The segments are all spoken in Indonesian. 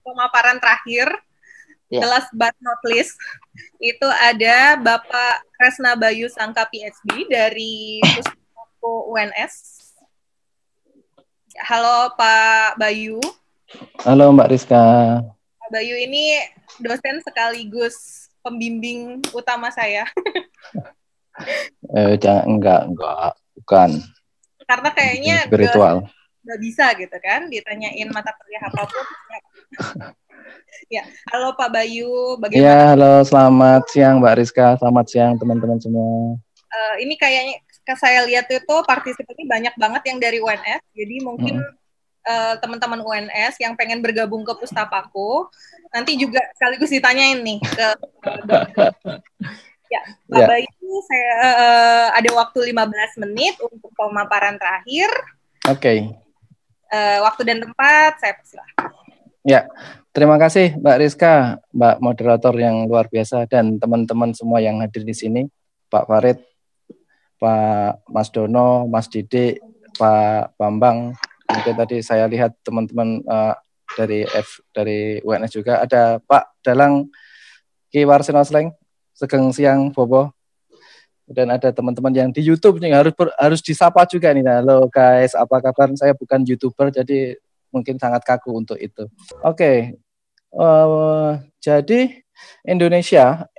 pemaparan terakhir, Ya. last but not least, itu ada Bapak Kresna Bayu Sangka PhD dari Puspako UNS. Halo Pak Bayu. Halo Mbak Rizka. Pak Bayu ini dosen sekaligus pembimbing utama saya. Enggak, bukan. Karena kayaknya spiritual. Nggak bisa gitu kan, ditanyain mata kuliah apapun. Ya, halo Pak Bayu, bagaimana? Ya, halo, selamat siang Mbak Rizka, selamat siang teman-teman semua. Ini kayaknya saya lihat itu partisipannya banyak banget yang dari UNS, jadi mungkin teman-teman UNS yang pengen bergabung ke Pustapako, nanti juga sekaligus ditanyain nih ke ya, Pak Bayu, saya ada waktu 15 menit untuk pemaparan terakhir. Oke. Waktu dan tempat, saya persilahkan. Ya, terima kasih Mbak Rizka, Mbak moderator yang luar biasa, dan teman-teman semua yang hadir di sini, Pak Farid, Pak Mas Dono, Mas Didik, Pak Bambang. Mungkin tadi saya lihat teman-teman dari UNS juga, ada Pak Dalang Ki Warsenosling, Segeng Siang Bobo, dan ada teman-teman yang di YouTube nih harus disapa juga nih. Halo guys, apa kabar? Saya bukan YouTuber, jadi mungkin sangat kaku untuk itu. Oke. Jadi Indonesia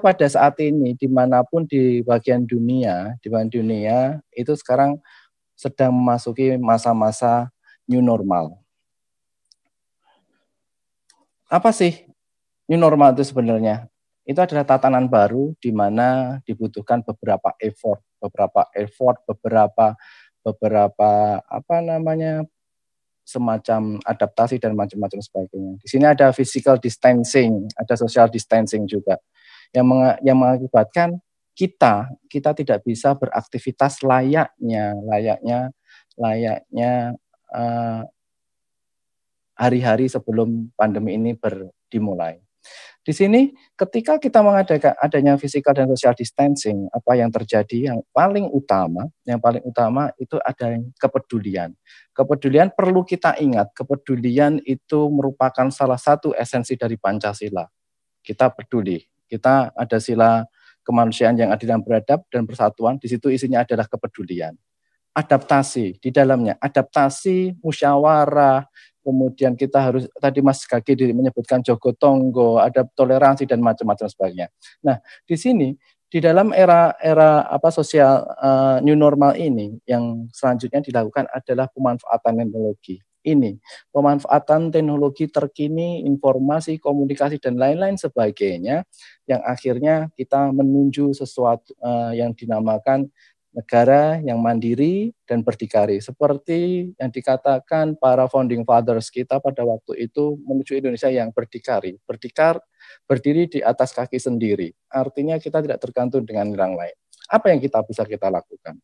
pada saat ini dimanapun di bagian dunia itu sekarang sedang memasuki masa-masa new normal. Apa sih new normal itu sebenarnya? Itu adalah tatanan baru di mana dibutuhkan beberapa effort, beberapa semacam adaptasi dan macam-macam sebagainya. Di sini ada physical distancing, ada social distancing juga, yang mengakibatkan kita tidak bisa beraktivitas layaknya hari-hari sebelum pandemi ini dimulai. Di sini ketika kita mengadakan adanya physical dan social distancing, apa yang terjadi yang paling utama itu ada kepedulian. Kepedulian perlu kita ingat, kepedulian itu merupakan salah satu esensi dari Pancasila. Kita peduli, kita ada sila kemanusiaan yang adil dan beradab dan persatuan, di situ isinya adalah kepedulian. Adaptasi, di dalamnya adaptasi, musyawarah, kemudian kita harus, tadi Mas Gagi menyebutkan jogotongo, ada toleransi dan macam-macam sebagainya. Nah, di sini di dalam era sosial new normal ini, yang selanjutnya dilakukan adalah pemanfaatan teknologi. Ini pemanfaatan teknologi terkini, informasi, komunikasi dan lain-lain sebagainya, yang akhirnya kita menuju sesuatu yang dinamakan negara yang mandiri dan berdikari, seperti yang dikatakan para founding fathers kita pada waktu itu, menuju Indonesia yang berdikari, berdiri di atas kaki sendiri. Artinya kita tidak tergantung dengan orang lain. Apa yang bisa kita lakukan?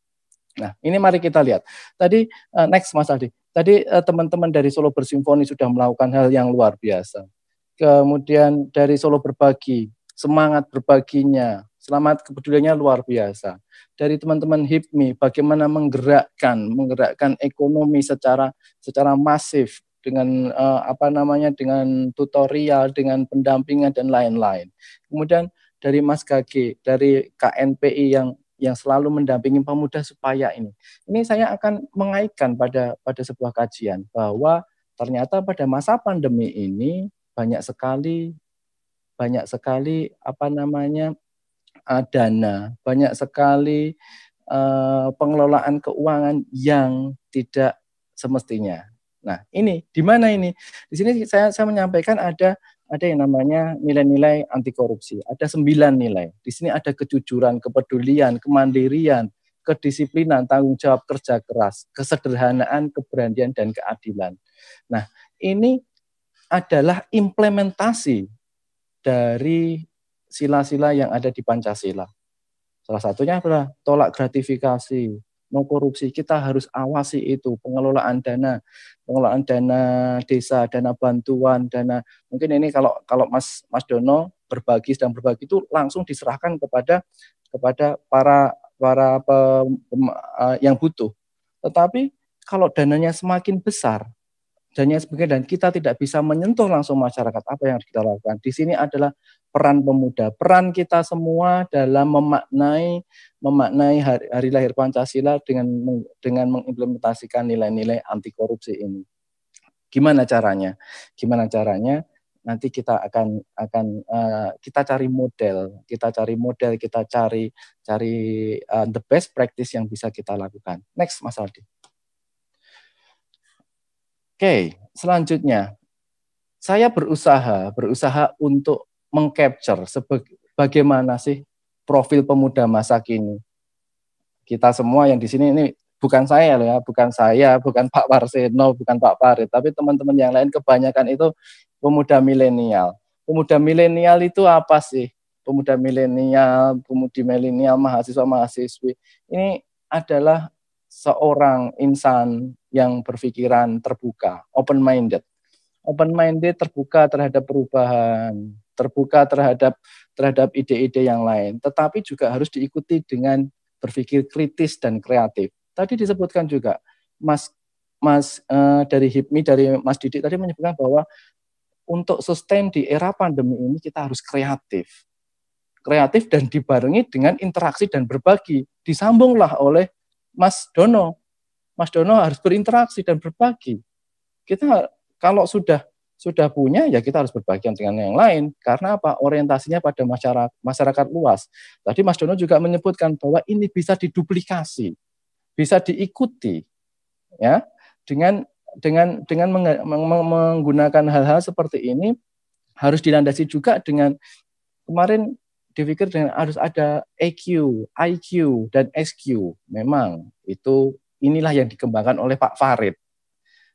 Nah, ini mari kita lihat. Tadi next Mas Aldi. Tadi teman-teman dari Solo Bersimfoni sudah melakukan hal yang luar biasa. Kemudian dari Solo Berbagi, semangat berbaginya, selamat kepeduliannya luar biasa. Dari teman-teman HIPMI, bagaimana menggerakkan ekonomi secara masif dengan dengan tutorial, dengan pendampingan dan lain-lain. Kemudian dari Mas Gage, dari KNPI yang selalu mendampingi pemuda supaya ini saya akan mengaitkan pada sebuah kajian bahwa ternyata pada masa pandemi ini banyak sekali dana, banyak sekali pengelolaan keuangan yang tidak semestinya. Nah, ini di mana ini? Di sini saya menyampaikan ada yang namanya nilai-nilai anti korupsi. Ada 9 nilai. Di sini ada kejujuran, kepedulian, kemandirian, kedisiplinan, tanggung jawab, kerja keras, kesederhanaan, keberanian, dan keadilan. Nah, ini adalah implementasi dari sila-sila yang ada di Pancasila. Salah satunya adalah tolak gratifikasi, no korupsi. Kita harus awasi itu, pengelolaan dana desa, dana bantuan, dana. Mungkin ini kalau Mas Dono sedang berbagi itu langsung diserahkan kepada para yang butuh. Tetapi kalau dananya semakin besar, dan kita tidak bisa menyentuh langsung masyarakat. Apa yang harus kita lakukan? Di sini adalah peran pemuda, peran kita semua dalam memaknai hari lahir Pancasila dengan mengimplementasikan nilai-nilai anti korupsi ini. Gimana caranya? Nanti kita akan kita cari model, kita cari the best practice yang bisa kita lakukan. Next, Mas Aldi. Oke, selanjutnya saya berusaha untuk mengcapture bagaimana sih profil pemuda masa kini. Kita semua yang di sini ini bukan saya, bukan Pak Warseno, bukan Pak Farid, tapi teman-teman yang lain kebanyakan itu pemuda milenial. Pemuda milenial itu apa sih? Pemuda milenial, mahasiswa-mahasiswi ini adalah seorang insan yang berpikiran terbuka, open-minded, terbuka terhadap perubahan, terbuka terhadap ide-ide yang lain, tetapi juga harus diikuti dengan berpikir kritis dan kreatif. Tadi disebutkan juga, dari HIPMI, dari Mas Didik tadi menyebutkan bahwa untuk sustain di era pandemi ini kita harus kreatif dan dibarengi dengan interaksi dan berbagi. Disambunglah oleh Mas Dono. Mas Dono harus berinteraksi dan berbagi. Kita kalau sudah punya, ya kita harus berbagi dengan yang lain. Karena apa? Orientasinya pada masyarakat luas. Tadi Mas Dono juga menyebutkan bahwa ini bisa diduplikasi, bisa diikuti, ya, dengan menggunakan hal-hal seperti ini. Harus dilandasi juga dengan, kemarin dipikir dengan harus ada EQ, IQ, dan SQ. Memang inilah yang dikembangkan oleh Pak Farid.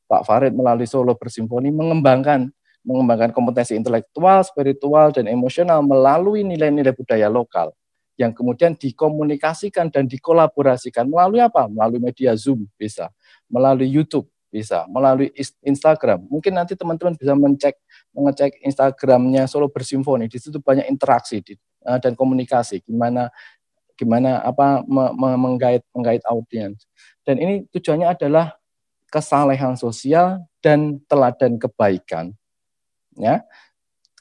Pak Farid melalui Solo Bersimfoni mengembangkan kompetensi intelektual, spiritual, dan emosional melalui nilai-nilai budaya lokal yang kemudian dikomunikasikan dan dikolaborasikan melalui apa? Melalui media Zoom bisa, melalui YouTube bisa, melalui Instagram. Mungkin nanti teman-teman bisa mengecek Instagramnya Solo Bersimfoni. Di situ banyak interaksi dan komunikasi. Gimana menggait audiens. Dan ini tujuannya adalah kesalehan sosial dan teladan kebaikan. Ya,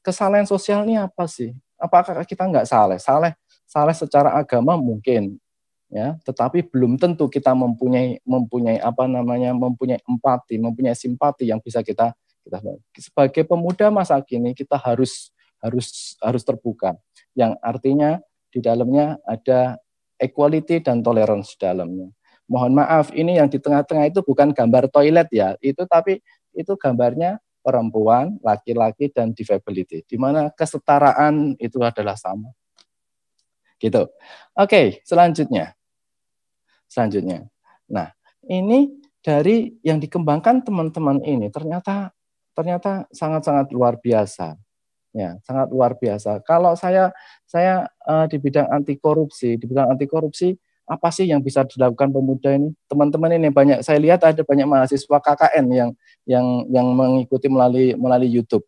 kesalehan sosial ini apa sih? Apakah kita nggak saleh? Saleh secara agama mungkin, ya, tetapi belum tentu kita mempunyai empati, mempunyai simpati yang bisa kita sebagai pemuda masa kini kita harus terbuka, yang artinya di dalamnya ada equality dan tolerance di dalamnya. Mohon maaf, ini yang di tengah-tengah itu bukan gambar toilet ya, tapi itu gambarnya perempuan, laki-laki, dan disability, di mana kesetaraan itu adalah sama. Gitu. Oke, selanjutnya. Nah, ini dari yang dikembangkan teman-teman ini ternyata sangat-sangat luar biasa. Ya, sangat luar biasa. Kalau saya di bidang anti korupsi, apa sih yang bisa dilakukan pemuda ini? Teman-teman ini banyak, saya lihat ada banyak mahasiswa KKN yang mengikuti melalui YouTube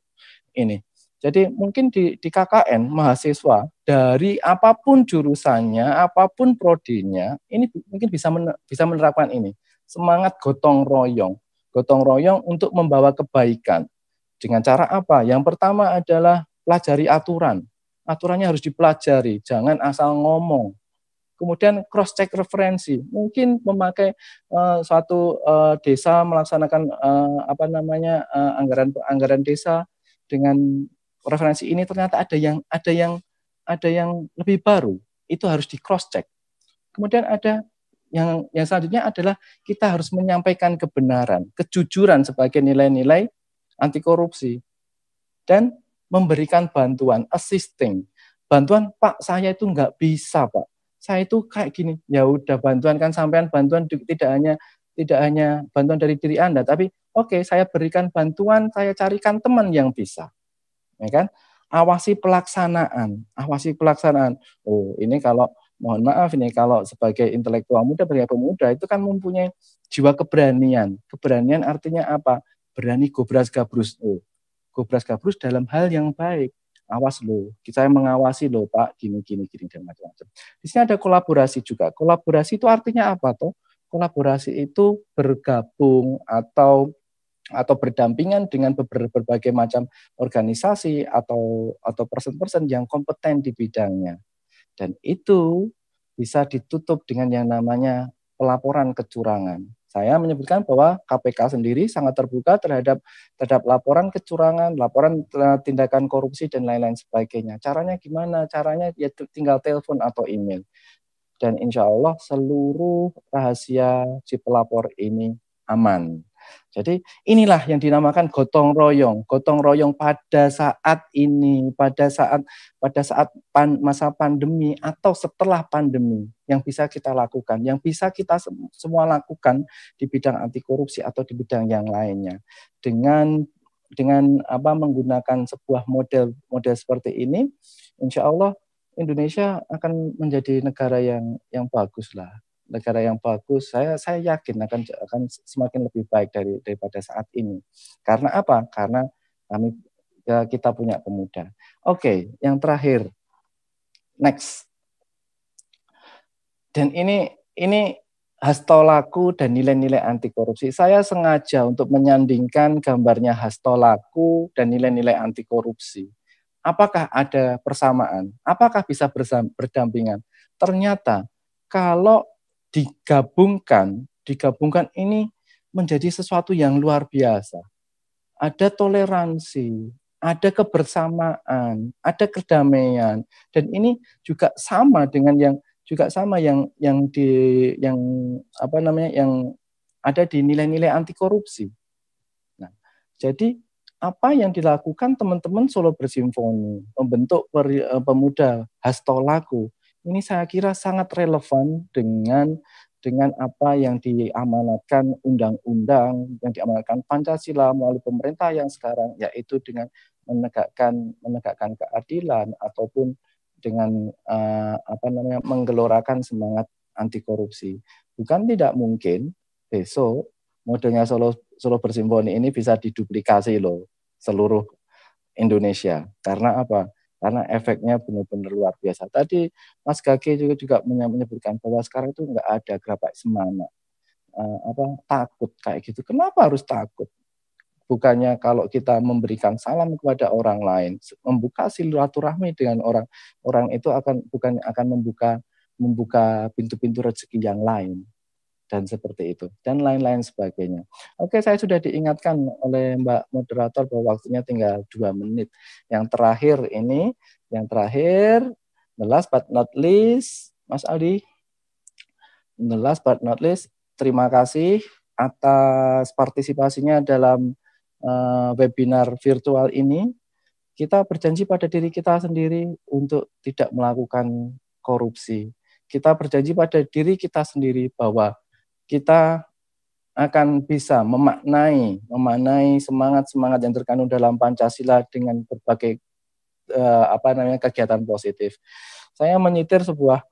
ini. Jadi mungkin di KKN mahasiswa dari apapun jurusannya, apapun prodinya, ini mungkin bisa menerapkan ini. Semangat gotong royong untuk membawa kebaikan. Dengan cara apa? Yang pertama adalah pelajari aturan. Aturannya harus dipelajari, jangan asal ngomong. Kemudian cross check referensi. Mungkin memakai suatu desa melaksanakan anggaran desa dengan referensi ini, ternyata ada yang lebih baru. Itu harus di cross check. Kemudian ada yang selanjutnya adalah kita harus menyampaikan kebenaran, kejujuran sebagai nilai-nilai anti korupsi, dan memberikan bantuan, assisting. Bantuan, Pak, saya itu nggak bisa, Pak. Saya itu kayak gini. Ya udah, bantuan kan sampean, bantuan tidak hanya bantuan dari diri Anda, tapi oke, saya berikan bantuan, saya carikan teman yang bisa. Ya kan? Awasi pelaksanaan. Oh, ini kalau mohon maaf ini kalau sebagai intelektual muda, sebagai pemuda itu kan mempunyai jiwa keberanian. Keberanian artinya apa? Berani gobras-gabrus. Oh, gobras-gabrus dalam hal yang baik. Awas loh, saya mengawasi loh Pak, gini dan macam-macam. Di sini ada kolaborasi juga. Kolaborasi itu artinya apa toh? Kolaborasi itu bergabung atau atau berdampingan dengan berbagai macam organisasi atau person-person yang kompeten di bidangnya. Dan itu bisa ditutup dengan yang namanya pelaporan kecurangan. Saya menyebutkan bahwa KPK sendiri sangat terbuka terhadap laporan kecurangan, laporan tindakan korupsi dan lain-lain sebagainya. Caranya gimana? Caranya ya tinggal telepon atau email. Dan insya Allah seluruh rahasia si pelapor ini aman. Jadi inilah yang dinamakan gotong royong pada saat ini, pada saat masa pandemi atau setelah pandemi yang bisa kita lakukan, yang bisa kita semua lakukan di bidang anti korupsi atau di bidang yang lainnya dengan menggunakan sebuah model seperti ini, insya Allah Indonesia akan menjadi negara yang bagus lah. Negara yang bagus, saya yakin akan semakin lebih baik daripada saat ini. Karena apa? Karena kita punya pemuda. Oke, yang terakhir, next. Dan ini Hastolaku dan nilai-nilai anti korupsi. Saya sengaja untuk menyandingkan gambarnya Hastolaku dan nilai-nilai anti korupsi. Apakah ada persamaan? Apakah bisa berdampingan? Ternyata kalau digabungkan ini menjadi sesuatu yang luar biasa. Ada toleransi, ada kebersamaan, ada kedamaian, dan ini juga sama dengan yang ada di nilai-nilai anti korupsi. Nah, jadi apa yang dilakukan teman-teman Solo Bersimfoni membentuk pemuda Hastolaku ini saya kira sangat relevan dengan apa yang diamanatkan undang-undang, yang diamanatkan Pancasila melalui pemerintah yang sekarang, yaitu dengan menegakkan keadilan ataupun dengan menggelorakan semangat anti korupsi. Bukan tidak mungkin besok modelnya Solo Bersimfoni ini bisa diduplikasi loh seluruh Indonesia. Karena apa? Karena efeknya benar-benar luar biasa. Tadi Mas Gage juga menyebutkan bahwa sekarang itu nggak ada gerapak semangat, takut kayak gitu. Kenapa harus takut? Bukannya kalau kita memberikan salam kepada orang lain, membuka silaturahmi dengan orang itu akan membuka pintu-pintu rezeki yang lain. Dan seperti itu, dan lain-lain sebagainya. Oke, saya sudah diingatkan oleh Mbak Moderator bahwa waktunya tinggal 2 menit. Yang terakhir, the last but not least, Mas Aldi, the last but not least, terima kasih atas partisipasinya dalam webinar virtual ini. Kita berjanji pada diri kita sendiri untuk tidak melakukan korupsi. Kita berjanji pada diri kita sendiri bahwa kita akan bisa memaknai semangat yang terkandung dalam Pancasila dengan berbagai kegiatan positif. Saya menyitir sebuah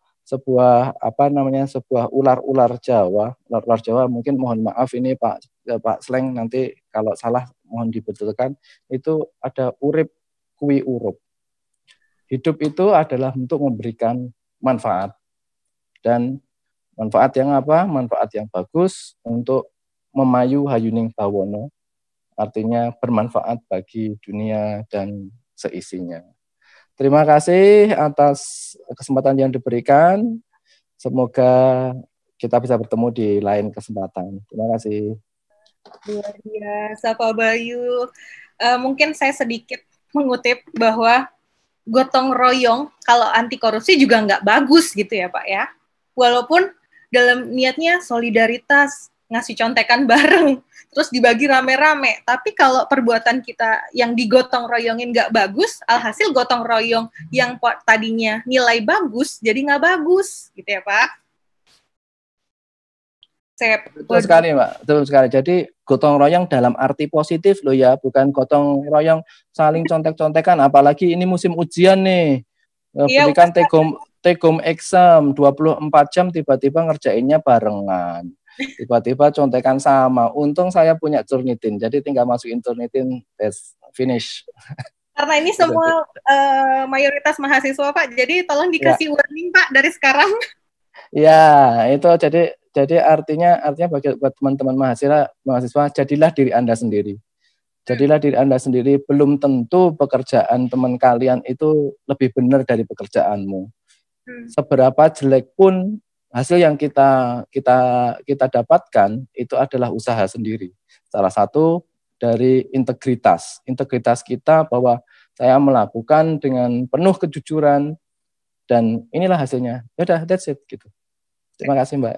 ular Jawa. Ular Jawa, mungkin mohon maaf ini Pak Sleng, nanti kalau salah mohon dibetulkan. Itu ada urip kui urup. Hidup itu adalah untuk memberikan manfaat, dan manfaat yang apa? Manfaat yang bagus untuk memayu hayuning bawono, artinya bermanfaat bagi dunia dan seisinya. Terima kasih atas kesempatan yang diberikan. Semoga kita bisa bertemu di lain kesempatan. Terima kasih. Luar biasa Pak Bayu. Mungkin saya sedikit mengutip bahwa gotong royong kalau anti korupsi juga nggak bagus gitu ya Pak ya. Walaupun dalam niatnya solidaritas, ngasih contekan bareng, terus dibagi rame-rame. Tapi kalau perbuatan kita yang digotong royongin nggak bagus, alhasil gotong royong yang tadinya nilai bagus, jadi nggak bagus, gitu ya Pak. Betul sekali Mbak, betul sekali. Jadi gotong royong dalam arti positif loh ya, bukan gotong royong saling contek-contekan. Apalagi ini musim ujian nih, berikan take-home exam 24 jam tiba-tiba ngerjainnya barengan. Tiba-tiba contekan sama. Untung saya punya Turnitin, jadi tinggal masukin Turnitin, tes finish. Karena ini semua mayoritas mahasiswa Pak, jadi tolong dikasih warning Pak dari sekarang. Ya, itu jadi Jadi artinya buat teman-teman mahasiswa jadilah diri Anda sendiri. Jadilah diri Anda sendiri, belum tentu pekerjaan teman kalian itu lebih benar dari pekerjaanmu. Seberapa jelek pun hasil yang kita dapatkan itu adalah usaha sendiri. Salah satu dari integritas kita bahwa saya melakukan dengan penuh kejujuran dan inilah hasilnya. Ya udah, that's it gitu. Terima kasih Mbak.